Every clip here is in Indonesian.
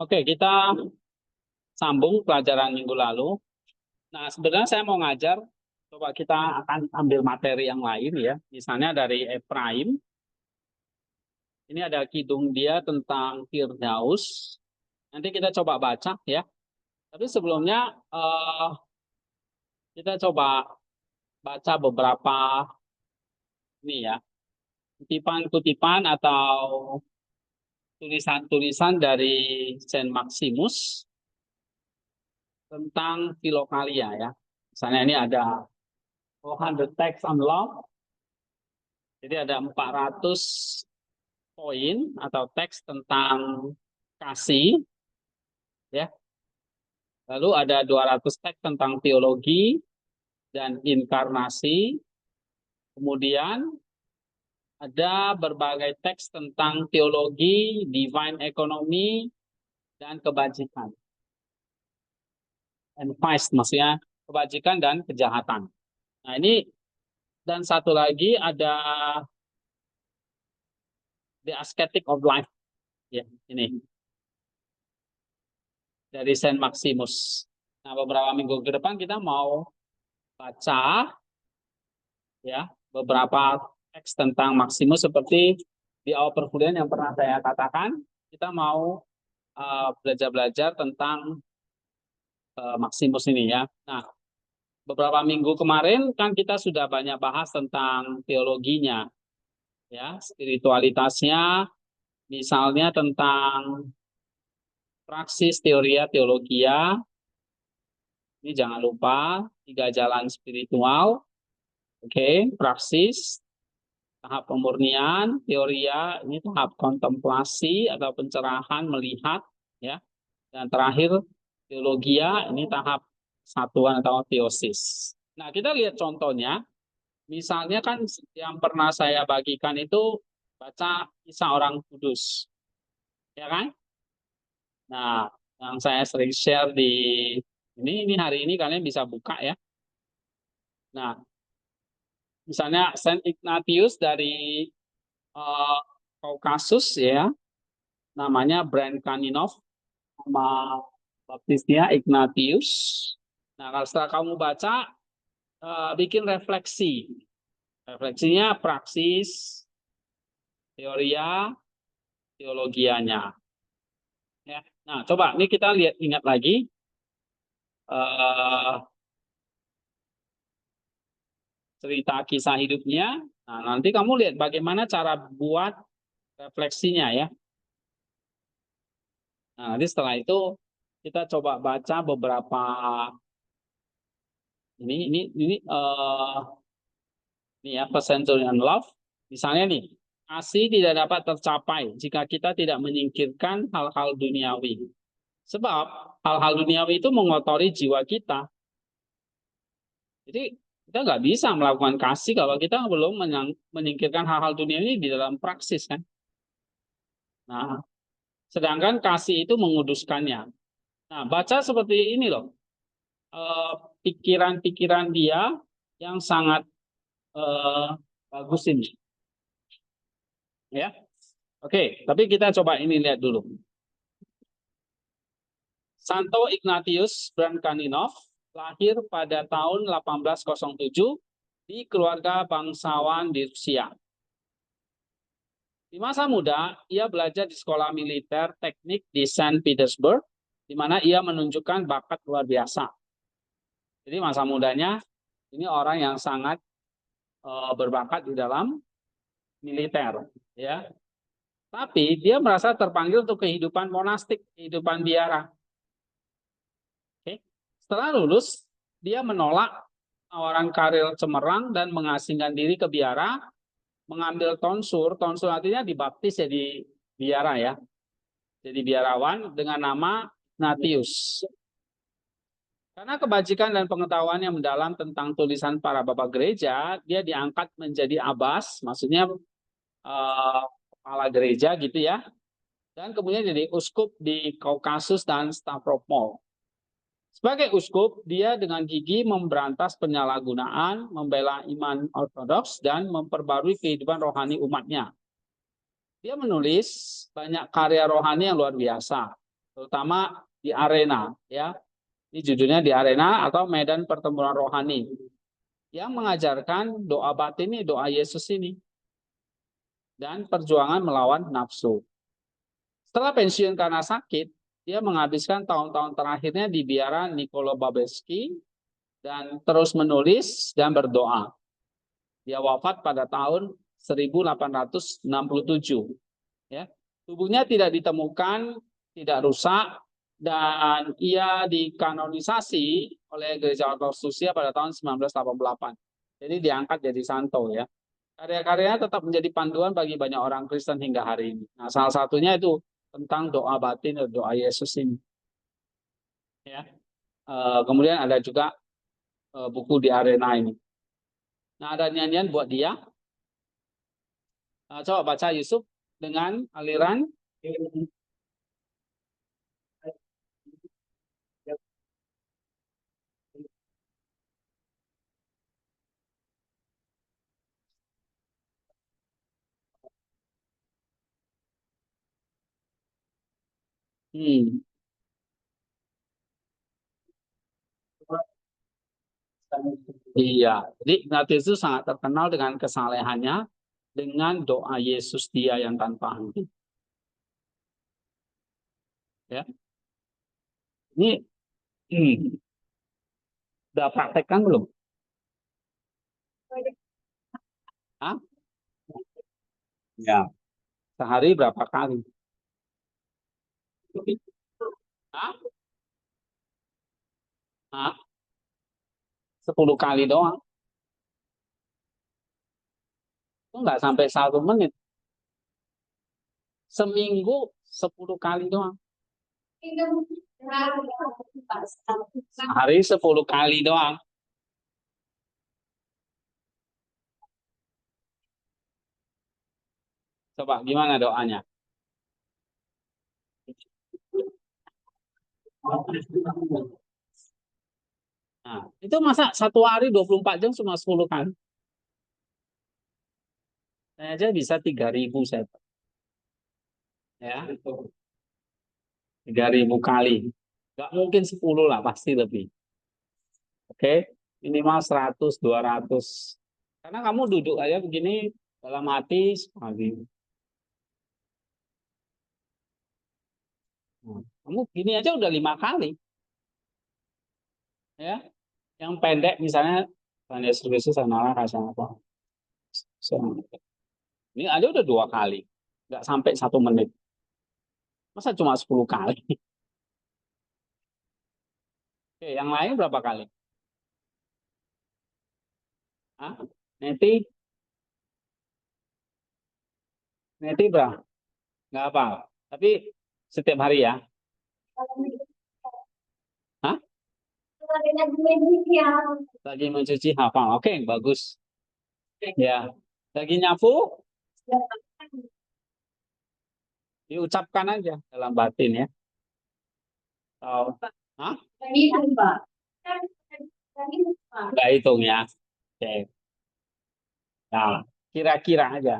Oke, kita sambung pelajaran minggu lalu. Nah, sebenarnya saya mau ngajar, coba kita akan ambil materi yang lain ya. Misalnya dari E prime, ini ada kidung dia tentang Firdaus. Nanti kita coba baca ya. Tapi sebelumnya kita coba baca beberapa ini ya, kutipan-kutipan atau tulisan-tulisan dari Saint Maximus tentang filokalia ya. Misalnya ini ada 400 Text on Love. Jadi ada 400 poin atau teks tentang kasih ya. Lalu ada 200 teks tentang teologi dan inkarnasi. Kemudian ada berbagai teks tentang teologi, divine economy, dan kebajikan. And vice, maksudnya kebajikan dan kejahatan. Nah ini, dan satu lagi ada The Ascetic of Life. Ya, ini. Dari Saint Maximus. Nah beberapa minggu ke depan kita mau baca ya beberapa teks tentang Maximus seperti di awal perkuliahan yang pernah saya katakan, kita mau belajar-belajar tentang Maximus ini ya. Nah, beberapa minggu kemarin kan kita sudah banyak bahas tentang teologinya, ya, spiritualitasnya, misalnya tentang praksis teoria teologia. Ini jangan lupa 3 jalan spiritual, oke, praksis, tahap pemurnian, teoria, ini tahap kontemplasi atau pencerahan melihat, ya, dan terakhir teologia, ini tahap satuan atau teosis. Nah, kita lihat contohnya, misalnya kan yang pernah saya bagikan itu baca kisah orang kudus, ya kan? Nah, yang saya sering share di ini hari ini kalian bisa buka ya. Nah, misalnya Saint Ignatius dari Kaukasus ya, namanya Brand-Kaninov, nama baptisnya Ignatius. Nah, kalau setelah kamu baca, bikin refleksi. Refleksinya praksis, teoria, teologianya. Ya. Nah, coba ini kita ingat lagi. Cerita kisah hidupnya. Nah, nanti kamu lihat bagaimana cara buat refleksinya ya. Nah, nanti setelah itu kita coba baca beberapa ini ya, Century and Love. Misalnya nih, kasih tidak dapat tercapai jika kita tidak menyingkirkan hal-hal duniawi. Sebab hal-hal duniawi itu mengotori jiwa kita. Jadi kita nggak bisa melakukan kasih kalau kita belum menyingkirkan hal-hal duniawi di dalam praksis kan. Nah, sedangkan kasih itu menguduskannya. Nah, baca seperti ini loh. Pikiran-pikiran dia yang sangat bagus ini. Ya. Oke, tapi kita coba ini lihat dulu. Santo Ignatius Brand-Kaninov lahir pada tahun 1807 di keluarga bangsawan di Rusia. Di masa muda, ia belajar di sekolah militer teknik di Saint Petersburg, di mana ia menunjukkan bakat luar biasa. Jadi masa mudanya, ini orang yang sangat berbakat di dalam militer, ya. Tapi dia merasa terpanggil untuk kehidupan monastik, kehidupan biara. Oke. Setelah lulus, dia menolak tawaran karir cemerlang dan mengasingkan diri ke biara, mengambil tonsur. Tonsur artinya dibaptis jadi biara ya. Jadi biarawan dengan nama Ignatius. Karena kebajikan dan pengetahuan yang mendalam tentang tulisan para bapak gereja, dia diangkat menjadi abbas, maksudnya kepala gereja gitu ya. Dan kemudian jadi uskup di Kaukasus dan Stavropol. Sebagai uskup, dia dengan gigih memberantas penyalahgunaan, membela iman ortodoks, dan memperbarui kehidupan rohani umatnya. Dia menulis banyak karya rohani yang luar biasa. terutama di arena, ya. Ini judulnya di arena atau medan pertempuran rohani, yang mengajarkan doa batin ini, doa Yesus ini, dan perjuangan melawan nafsu. Setelah pensiun karena sakit, dia menghabiskan tahun-tahun terakhirnya di biara Niccolo Babeschi dan terus menulis dan berdoa. Dia wafat pada tahun 1867. Ya. Tubuhnya tidak ditemukan, tidak rusak, dan ia dikanonisasi oleh Gereja Ortodoks Rusia pada tahun 1988. Jadi diangkat jadi santo, ya. Karya-karyanya tetap menjadi panduan bagi banyak orang Kristen hingga hari ini. Nah, salah satunya itu tentang doa batin, doa Yesus ini. Ya. Kemudian ada juga buku di arena ini. Nah, ada nyanyian buat dia. Coba baca Yusuf dengan aliran. Hmm. Iya, jadi Ignatius itu sangat terkenal dengan kesalehannya, dengan doa Yesus dia yang tanpa henti. Ya, ini udah praktekkan belum? Hah? Ya, sehari berapa kali? Hah? Hah? 10 kali doang. Itu nggak sampai 1 menit. Seminggu 10 kali doang. Sehari 10 kali doang. Coba gimana doanya? Nah, itu masa 1 hari 24 jam cuma 10 kali? Saya aja bisa 3.000 saya. Ya, 3.000 kali. Nggak mungkin 10 lah, pasti lebih. Oke, minimal 100, 200. Karena kamu duduk aja begini dalam hati sekali. Nah, kamu gini aja udah 5 kali. Ya, yang pendek misalnya Tuhan Yesus Kristus adalah rasa apa? Ini aja udah 2 kali, nggak sampai 1 menit. Masa cuma 10 kali? Oke, yang lain berapa kali? Hah? Neti, neti berapa? Nggak apa. Tapi setiap hari ya? Hah? Lagi mencuci hafal. Oke, bagus. Ya. Lagi nyapu, diucapkan aja dalam batin ya. Oh. Hah? Nggak hitung ya. Oke. Nah, kira-kira aja.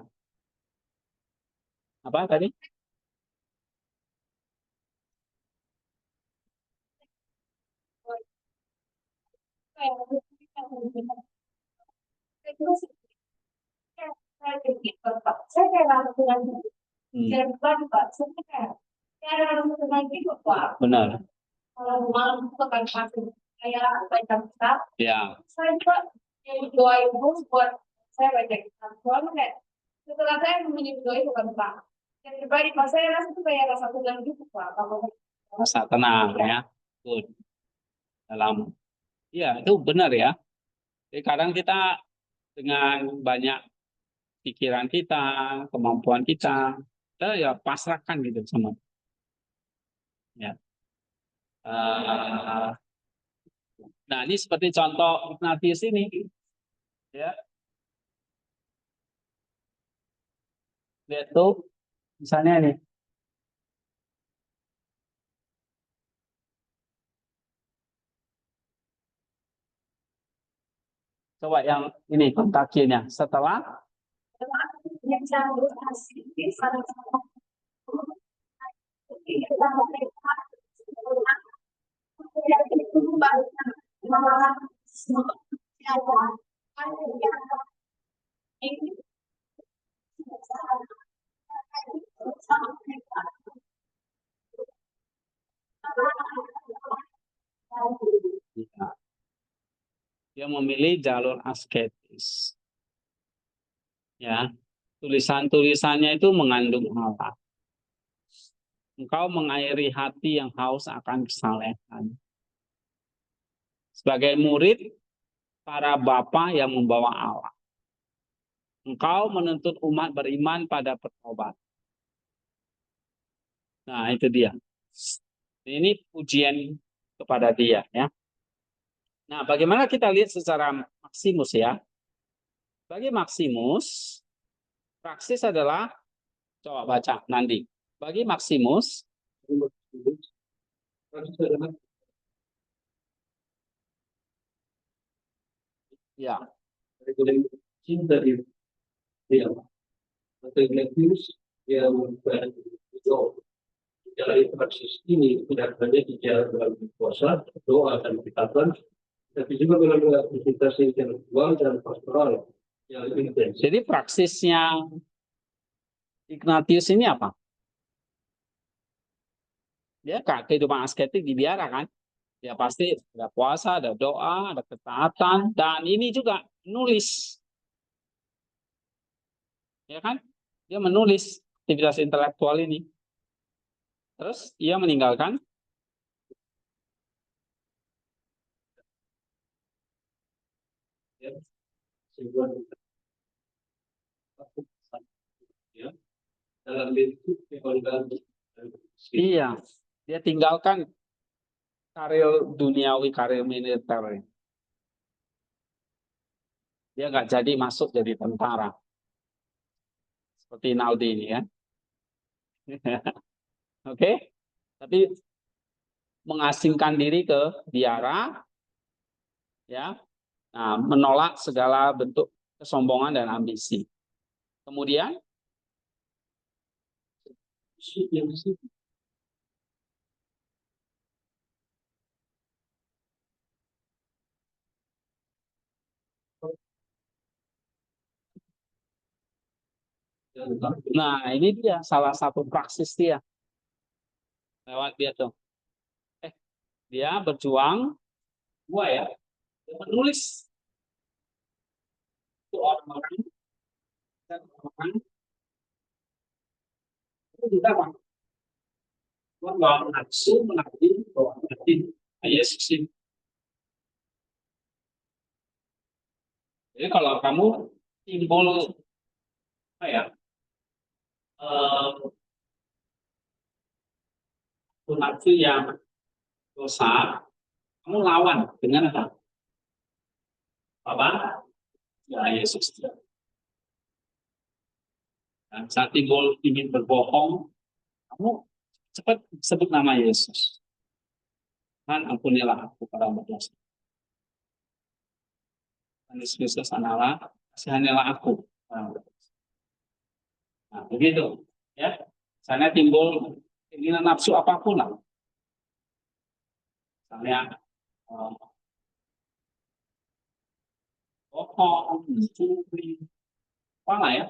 Apa tadi? Hmm. Benar. Ya. Rasa tenang ya. Good. Dalam, ya itu benar ya. Jadi kadang kita dengan banyak pikiran kita, kemampuan kita ya pasrahkan gitu sama. Ya. Nah ini seperti contoh Ignatius ini, ya. Lihat tuh, misalnya nih, coba yang ini kontaknya. Setelah Ya. Dia memilih jalur asketis. Ya, tulisan-tulisannya itu mengandung Allah. Engkau mengairi hati yang haus akan kesalehan. Sebagai murid, para bapa yang membawa Allah. Engkau menuntut umat beriman pada pertobatan. Nah, itu dia. Ini pujian kepada dia, ya. Nah, bagaimana kita lihat secara Maximus, ya? Bagi Maximus, praksis adalah, coba baca nanti. Bagi Maximus, ya, cinta dia, yang dari praksis ini tidak hanya di dalam puasa, doa dan perkataan, tapi juga melalui aktivitas intelektual dan pastoral yang intens. Jadi praksisnya Ignatius ini apa? Dia kehidupan asketik dibiarkan kan? Ya pasti ada puasa, ada doa, ada ketaatan, dan ini juga menulis. Ya kan? Dia menulis aktivitas intelektual ini. Terus ia meninggalkan ya, dalam bentuk iya, dia tinggalkan karir duniawi, karir militer. Dia nggak jadi masuk jadi tentara seperti Naudi ini ya. Oke, tapi mengasingkan diri ke biara, ya, nah, menolak segala bentuk kesombongan dan ambisi. Kemudian nah, ini dia salah satu praksis dia. Lewat dia tuh. Dia berjuang dua ya. Dia menulis itu orang-orang dan orang itu juga bahwa nafsu menakdir bahwa nanti Yesus ini. Jadi kalau kamu timbul apa ya, nafsu yang dosa, kamu lawan dengan apa? Apa? Ya Yesus. Dan saat timbul ingin berbohong, kamu cepat sebut nama Yesus. Kan ampunilah aku para berdosa. Yesus Kristus adalah kasihanilah aku. Nah, begitu. Ya, sana timbul keinginan nafsu apapun lah. Misalnya bohong, mencuri, apa ya,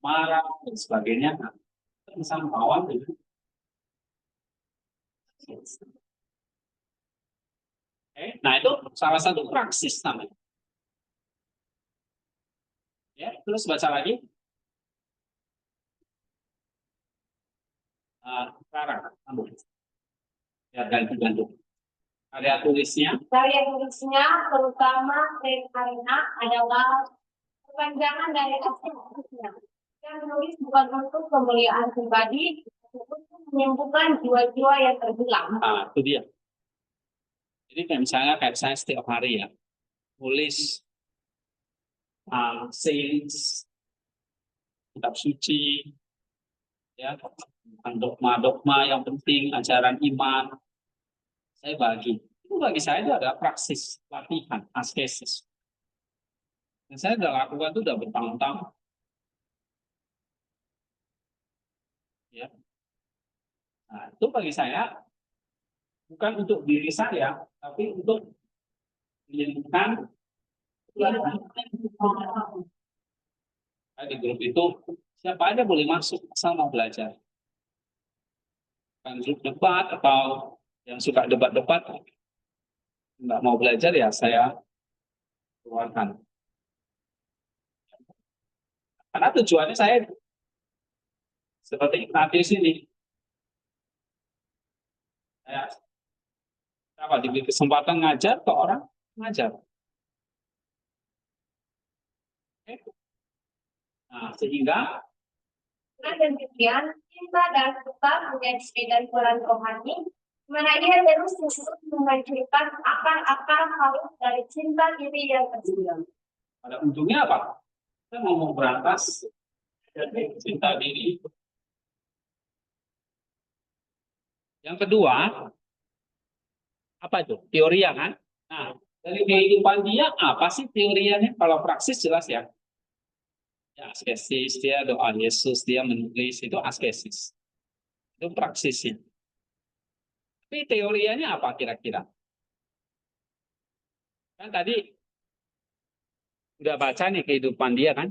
marah dan sebagainya. Nah, bisa melawan dengan nah itu salah satu praksis namanya. Ya, terus baca lagi. Sekarang, ya ganti-ganti. Karya tulisnya. Karya tulisnya terutama karena adalah kepanjangan dari aspek-aspeknya. Yang menulis bukan untuk kemuliaan pribadi, untuk menyembuhkan jiwa-jiwa yang terhilang. Nah, itu dia. Jadi kayak saya setiap hari ya, tulis sains, kitab suci, ya, dogma-dogma yang penting, ajaran iman, saya bagi. Itu bagi saya itu ada praksis, latihan, askesis. Dan saya sudah lakukan itu sudah bertahun-tahun. Ya. Nah, itu bagi saya bukan untuk diri saya, tapi untuk menyembuhkan. Di grup itu siapa aja boleh masuk asal mau belajar. Kan grup debat atau yang suka debat-debat nggak mau belajar ya saya keluarkan. Karena tujuannya saya seperti Ignatius ini. Saya diberi kesempatan ngajar ke orang ngajar. Nah, sehingga demikian cinta dan suka menjadi medan peran rohani, mana ia terus menghancurkan akar-akar halus dari cinta diri yang kecil. Pada ujungnya apa? Kita mau berantas dari cinta diri. Yang kedua, apa itu? Teoria kan? Nah, dari kehidupan dia apa sih teorianya? Kalau praksis jelas ya. Ya, askesis, dia doa Yesus, dia menulis, itu askesis. Itu praksisnya. Tapi teorianya apa kira-kira? Kan tadi udah baca nih kehidupan dia kan?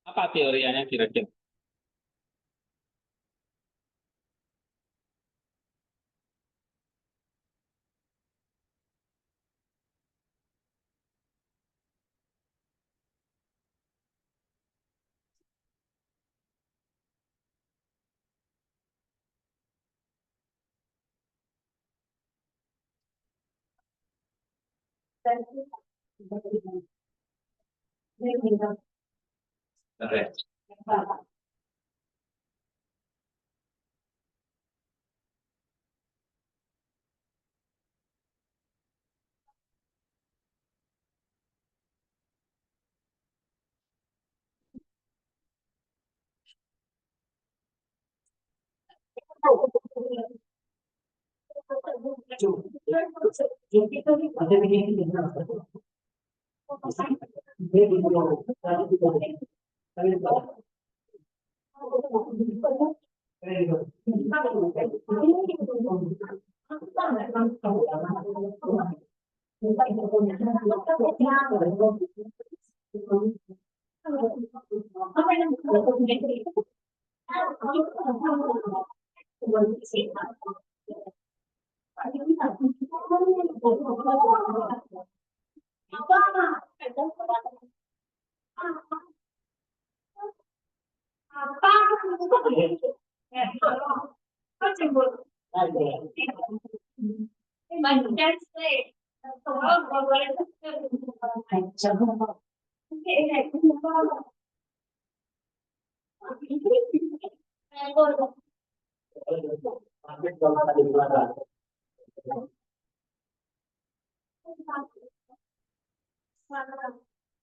Apa teorianya kira-kira?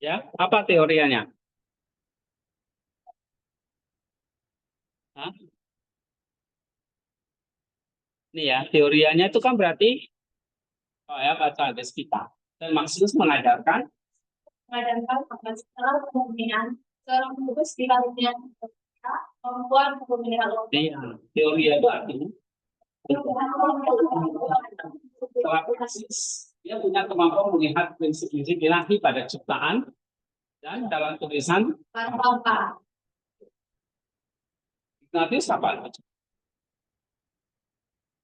Ya, apa teorianya? Hah? Nih ya, teorianya itu kan berarti ya baca hadis kita. Dan Maximus mengajarkan setelah kemudian seorang penulis di lalunya perempuan pemilihan teori itu artinya setelah praksis dia punya kemampuan melihat prinsip-prinsip ilahi pada ciptaan dan dalam tulisan Ignatius apa?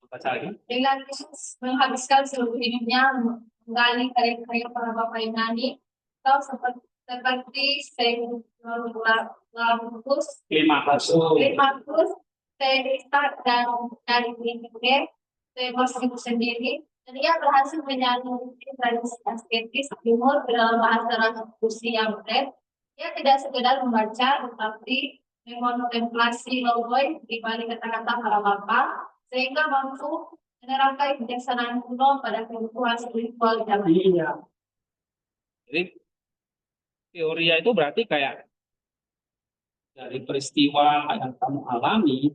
Baca lagi. Dengan menghabiskan seluruh hidupnya menggali karya-karya para bapak Yunani atau seperti Saint Climacus, Teristar dan dari Blinke, Maximus sendiri. Dan ia berhasil menyambungkan tradisi asketis timur ke dalam bahasa Rusia yang modern. Ia tidak sekedar membaca, tetapi mengontemplasi logoi di balik kata-kata para bapak, sehingga mampu menerapkan kebijaksanaan kuno pada kebutuhan spiritual zaman ini. Jadi teoria itu berarti kayak dari peristiwa yang kamu alami,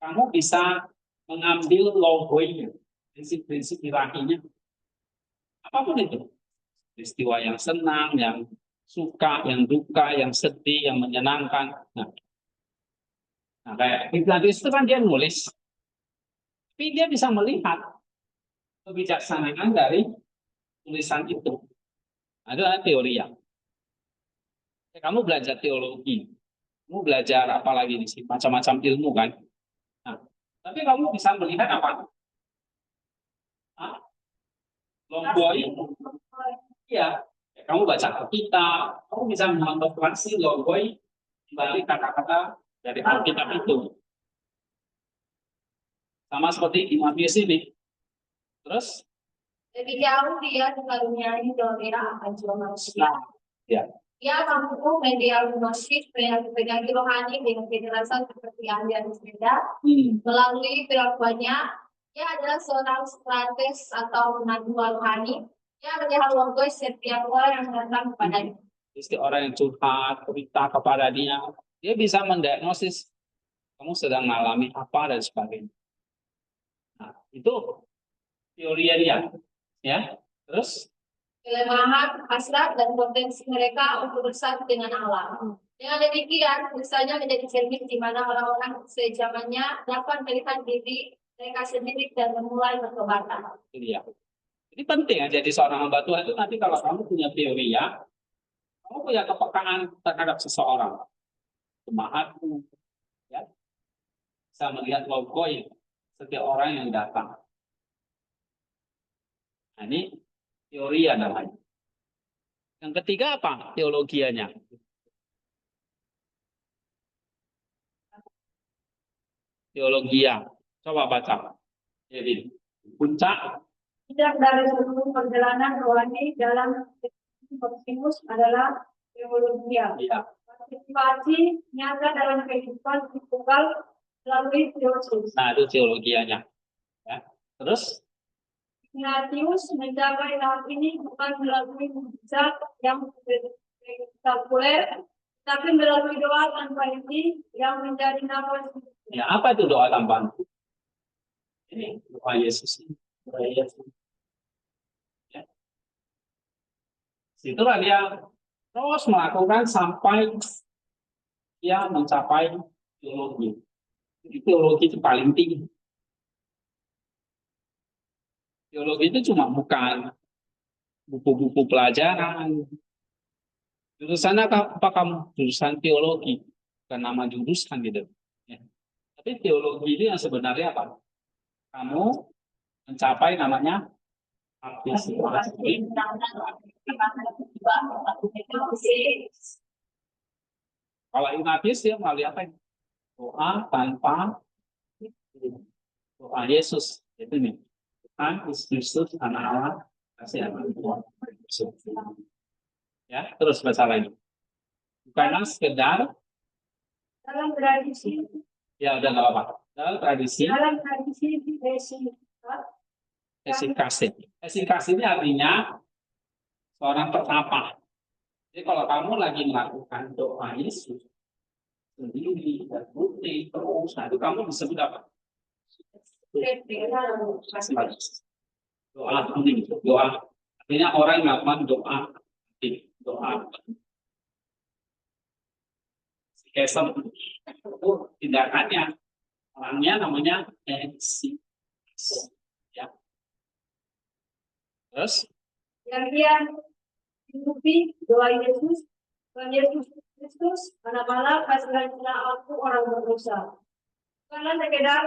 kamu bisa mengambil logonya, prinsip-prinsip ilahinya, apapun itu, peristiwa yang senang, yang suka, yang duka, yang sedih, yang menyenangkan. Nah kayak Ignatius itu kan dia nulis, tapi dia bisa melihat kebijaksanaan dari tulisan itu. Adalah teori yang. Kamu belajar teologi, kamu belajar apa lagi di sini? Macam-macam ilmu kan. Nah, tapi kamu bisa melihat apa? Logoi, iya. Kamu baca Alkitab, kamu bisa mengontemplasi logoi di balik kata-kata dari Alkitab itu. Sama seperti Ignatius ini. Terus? Lebih jauh dia dikaruniai doa akan jiwa manusia. Ya. Dia mampu mendiagnosis penyakit rohani dengan kejelasan seperti aliran sepeda melalui perilakuannya. Dia adalah seorang strategis atau penadu rohani. Dia melihat logos setiap orang yang datang kepadanya. Setiap orang yang curhat, cerita kepada dia bisa mendiagnosis kamu sedang mengalami apa dan sebagainya. Nah, itu teori dia, ya. Terus kelemahan, hasrat, dan potensi mereka untuk bersatu dengan Allah. Dengan demikian, misalnya menjadi cermin di mana orang-orang sejamannya dapat melihat diri mereka sendiri dan memulai pertobatan. Iya. Ini penting ya, jadi seorang hamba Tuhan itu nanti kalau kamu punya teori ya, kamu punya kepekaan terhadap seseorang. Jemaatmu, ya. Bisa melihat logo setiap orang yang datang. Nah, ini teori ya namanya. Yang ketiga apa? Teologianya. Teologia. Coba baca. Jadi, puncak. Tidak dari seluruh perjalanan rohani dalam Maximus adalah teologia. Ya. Partisipasi nyata dalam kehidupan spiritual melalui teologi. Nah, itu teologianya. Ya. Terus? Ignatius mencapai tahap ini bukan melalui mujizat yang spektakuler, tapi melalui doa tanpa inti yang menjadi nama. Ya, apa itu doa tanpa inti? Ini doa Yesus. Doa Yesus. Ya. Situlah dia terus melakukan sampai dia mencapai teologi. Teologi itu paling tinggi. Teologi itu cuma bukan buku-buku pelajaran. Jurusan apa kamu? Jurusan teologi. Bukan nama jurusan gitu. Ya. Tapi teologi ini yang sebenarnya apa? Kamu mencapai namanya partisipasi. Kalau Ignatius dia melalui apa? Doa tanpa doa Yesus. Itu nih. Tuhan Yesus anak Allah kasih anak Tuhan. Ya, terus baca lagi. Bukanlah sekedar Dalam tradisi. Ya udah nggak apa-apa. Dalam tradisi. Esikasi. Esikasi ini artinya seorang petapa. Jadi kalau kamu lagi melakukan doa Yesus sendiri dan putih terus, nah itu kamu disebut apa? Doa ini, doa. Artinya orang yang melakukan doa, doa. Kesem itu tindakannya, orangnya namanya esikasi. Ya. Terus? Yang dia hidupi doa Yesus, Tuhan Yesus Kristus, mana-mana kasihanilah aku orang berdosa. Karena sekedar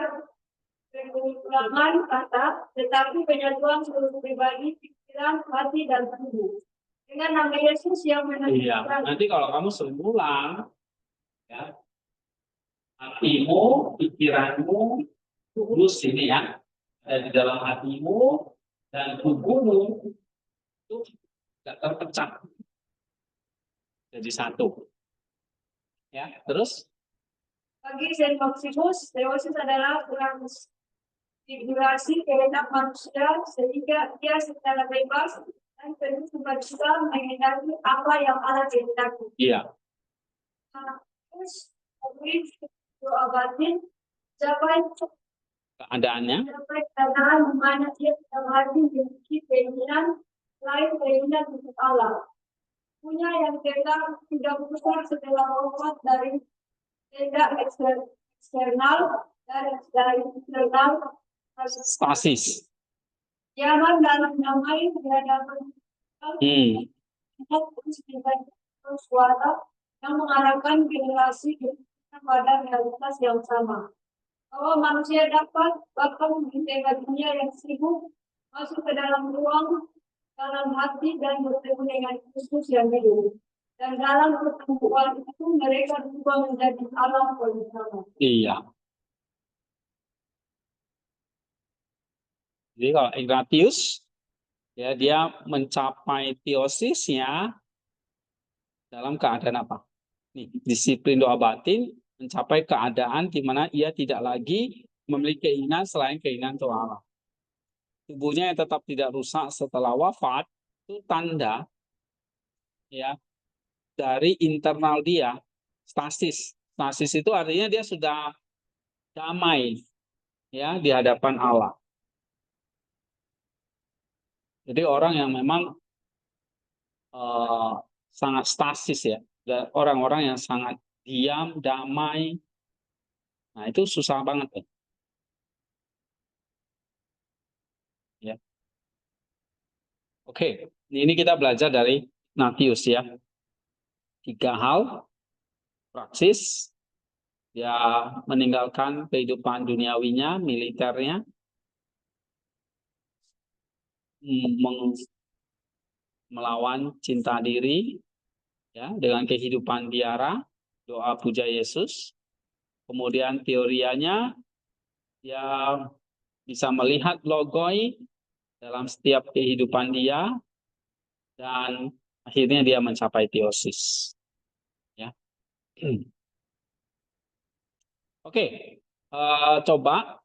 pengulangan kata, tetapi penyatuan seluruh pribadi, pikiran, hati, dan tubuh. Dengan nama Yesus yang menentukan. Iya, nanti kalau kamu sering ulang, ya, hatimu, pikiranmu, tulus ini ya, ada di dalam hatimu dan tubuhmu itu tidak terpecah jadi satu. Ya, terus? Bagi Saint Maximus, teosis adalah transfigurasi kehendak manusia sehingga dia secara bebas dan penuh sukacita menghendaki apa yang Allah kehendaki. Iya. Terus, doa batin, capai keadaannya. Capai keadaan di mana dia dalam hati memiliki keinginan lain keinginan untuk Allah. punya yang tenda tidak besar setelah lompat dari tenda eksternal dari internal Stasis. nyaman dan damai di hadapan suara yang mengarahkan generasi pada realitas yang sama. Bahwa manusia dapat bahkan di tengah dunia yang sibuk masuk ke dalam ruang, dalam hati dan bertemu dengan Kristus yang hidup. Dan dalam pertemuan itu mereka berubah menjadi alam bersama. Iya. Jadi kalau Ignatius, ya dia mencapai teosisnya dalam keadaan apa? Nih, disiplin doa batin mencapai keadaan di mana ia tidak lagi memiliki keinginan selain keinginan untuk Allah. Tubuhnya yang tetap tidak rusak setelah wafat itu tanda ya dari internal dia stasis. Stasis itu artinya dia sudah damai ya di hadapan Allah. Jadi orang yang memang sangat stasis ya, orang-orang yang sangat diam, damai. Nah, itu susah banget ya. Ya. Oke, ini kita belajar dari Ignatius ya. 3 hal praksis, ya meninggalkan kehidupan duniawinya, militernya, melawan cinta diri, ya dengan kehidupan biara, doa puja Yesus. Kemudian teorianya, ya bisa melihat logoi dalam setiap kehidupan dia, dan akhirnya dia mencapai teosis. Ya. Oke, coba